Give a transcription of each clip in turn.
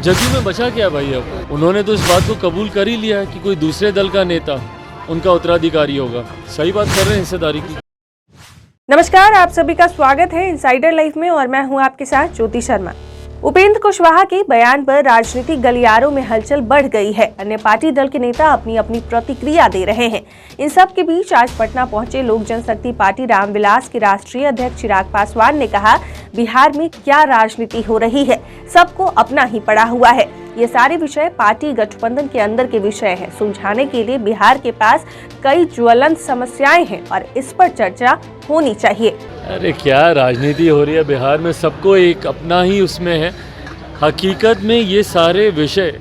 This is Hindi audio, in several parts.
जदयू में बचा क्या भाई? अब उन्होंने तो इस बात को कबूल कर ही लिया है कि कोई दूसरे दल का नेता उनका उत्तराधिकारी होगा। सही बात कर रहे हैं हिस्सेदारी की। नमस्कार, आप सभी का स्वागत है इनसाइडर लाइफ में और मैं हूं आपके साथ ज्योति शर्मा। उपेंद्र कुशवाहा के बयान पर राजनीतिक गलियारों में हलचल बढ़ गई है। अन्य पार्टी दल के नेता अपनी अपनी प्रतिक्रिया दे रहे हैं। इन सब के बीच आज पटना पहुंचे लोक जनशक्ति पार्टी रामविलास के राष्ट्रीय अध्यक्ष चिराग पासवान ने कहा, बिहार में क्या राजनीति हो रही है, सबको अपना ही पड़ा हुआ है। ये सारे विषय पार्टी गठबंधन के अंदर के विषय हैं। सुलझाने के लिए बिहार के पास कई ज्वलंत समस्याएं हैं और इस पर चर्चा होनी चाहिए। अरे क्या राजनीति हो रही है बिहार में, सबको एक अपना ही उसमें है। हकीकत में ये सारे विषय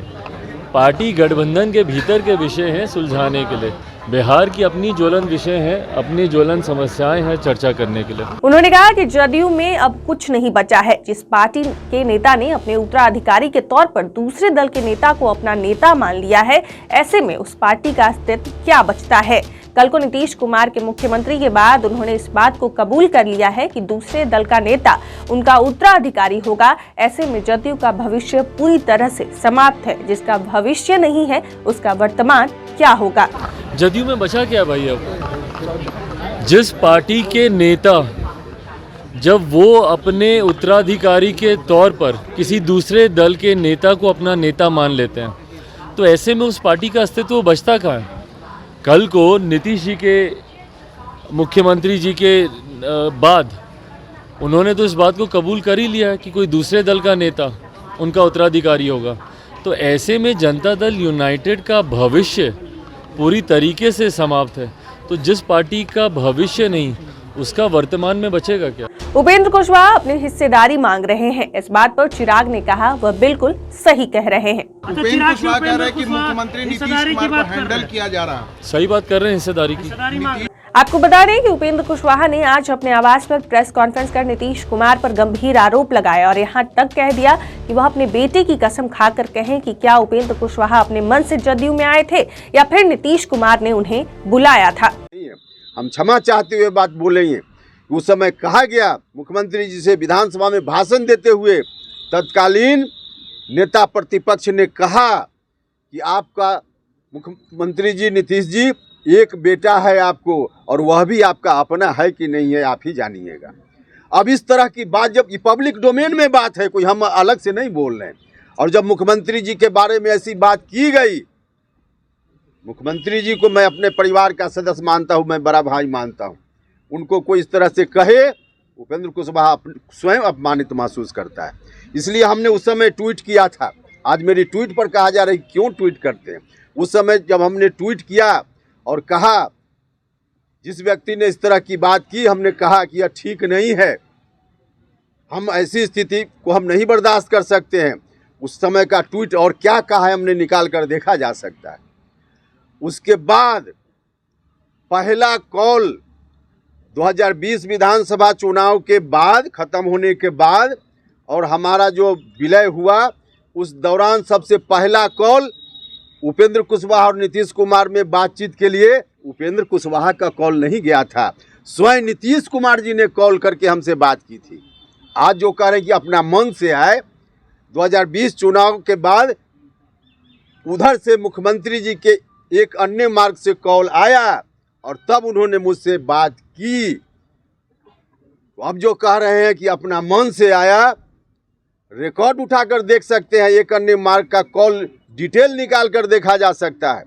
पार्टी गठबंधन के भीतर के विषय हैं सुलझाने के लिए। बिहार की अपनी ज्वलंत विषय हैं, अपनी ज्वलंत समस्याएं हैं चर्चा करने के लिए। उन्होंने कहा कि जदयू में अब कुछ नहीं बचा है। जिस पार्टी के नेता ने अपने उत्तराधिकारी के तौर पर दूसरे दल के नेता को अपना नेता मान लिया है, ऐसे में उस पार्टी का अस्तित्व क्या बचता है। कल को नीतीश कुमार के मुख्यमंत्री के बाद उन्होंने इस बात को कबूल कर लिया है कि दूसरे दल का नेता उनका उत्तराधिकारी होगा। ऐसे में जदयू का भविष्य पूरी तरह से समाप्त है। जिसका भविष्य नहीं है उसका वर्तमान क्या होगा। जदयू में बचा क्या भाई? अब जिस पार्टी के नेता जब वो अपने उत्तराधिकारी के तौर पर किसी दूसरे दल के नेता को अपना नेता मान लेते हैं, तो ऐसे में उस पार्टी का अस्तित्व बचता कहाँ है? कल को नीतीश जी के मुख्यमंत्री जी के बाद उन्होंने तो इस बात को कबूल कर ही लिया है कि कोई दूसरे दल का नेता उनका उत्तराधिकारी होगा। तो ऐसे में जनता दल यूनाइटेड का भविष्य पूरी तरीके से समाप्त है। तो जिस पार्टी का भविष्य नहीं, उसका वर्तमान में बचेगा क्या? उपेंद्र कुशवाहा अपनी हिस्सेदारी मांग रहे हैं। इस बात पर चिराग ने कहा, वह बिल्कुल सही कह रहे हैं। उपेंद्र कुशवाहा कह रहे हैं कि मुख्यमंत्री नीतीश कुमार को हैंडल किया जा रहा है। सही बात कर रहे हैं हिस्सेदारी की। आपको बता दें कि उपेंद्र कुशवाहा ने आज अपने आवास पर प्रेस कॉन्फ्रेंस कर नीतीश कुमार पर गंभीर आरोप लगाया और यहां तक कह दिया कि वह अपने बेटे की कसम खाकर कहें कि क्या उपेंद्र कुशवाहा अपने मन से जदयू में आए थे या फिर नीतीश कुमार ने उन्हें बुलाया था। हम क्षमा चाहते हुए बात बोलेंगे। उस समय कहा गया मुख्यमंत्री जी से विधानसभा में भाषण देते हुए, तत्कालीन नेता प्रतिपक्ष ने कहा कि आपका मुख्यमंत्री जी नीतीश जी एक बेटा है आपको, और वह भी आपका अपना है कि नहीं है आप ही जानिएगा। अब इस तरह की बात जब पब्लिक डोमेन में बात है, कोई हम अलग से नहीं बोल रहे हैं, और जब मुख्यमंत्री जी के बारे में ऐसी बात की गई, मुख्यमंत्री जी को मैं अपने परिवार का सदस्य मानता हूं, मैं बड़ा भाई मानता हूं, उनको कोई इस तरह से कहे, उपेंद्र कुशवाहा स्वयं अपमानित महसूस करता है। इसलिए हमने उस समय ट्वीट किया था। आज मेरी ट्वीट पर कहा जा रहा है क्यों ट्वीट करते हैं। उस समय जब हमने ट्वीट किया और कहा, जिस व्यक्ति ने इस तरह की बात की, हमने कहा कि यह ठीक नहीं है, हम ऐसी स्थिति को हम नहीं बर्दाश्त कर सकते हैं। उस समय का ट्वीट और क्या कहा है हमने निकाल कर देखा जा सकता है। उसके बाद पहला कॉल 2020 विधानसभा चुनाव के बाद खत्म होने के बाद और हमारा जो विलय हुआ, उस दौरान सबसे पहला कॉल उपेंद्र कुशवाहा और नीतीश कुमार में बातचीत के लिए उपेंद्र कुशवाहा का कॉल नहीं गया था, स्वयं नीतीश कुमार जी ने कॉल करके हमसे बात की थी। आज जो कह रहे हैं कि अपना मन से आए, 2020 चुनाव के बाद उधर से मुख्यमंत्री जी के एक अन्य मार्ग से कॉल आया और तब उन्होंने मुझसे बात की। तो अब जो कह रहे हैं कि अपना मन से आया, रिकॉर्ड उठाकर देख सकते हैं, एक अन्य मार्ग का कॉल डिटेल निकाल कर देखा जा सकता है।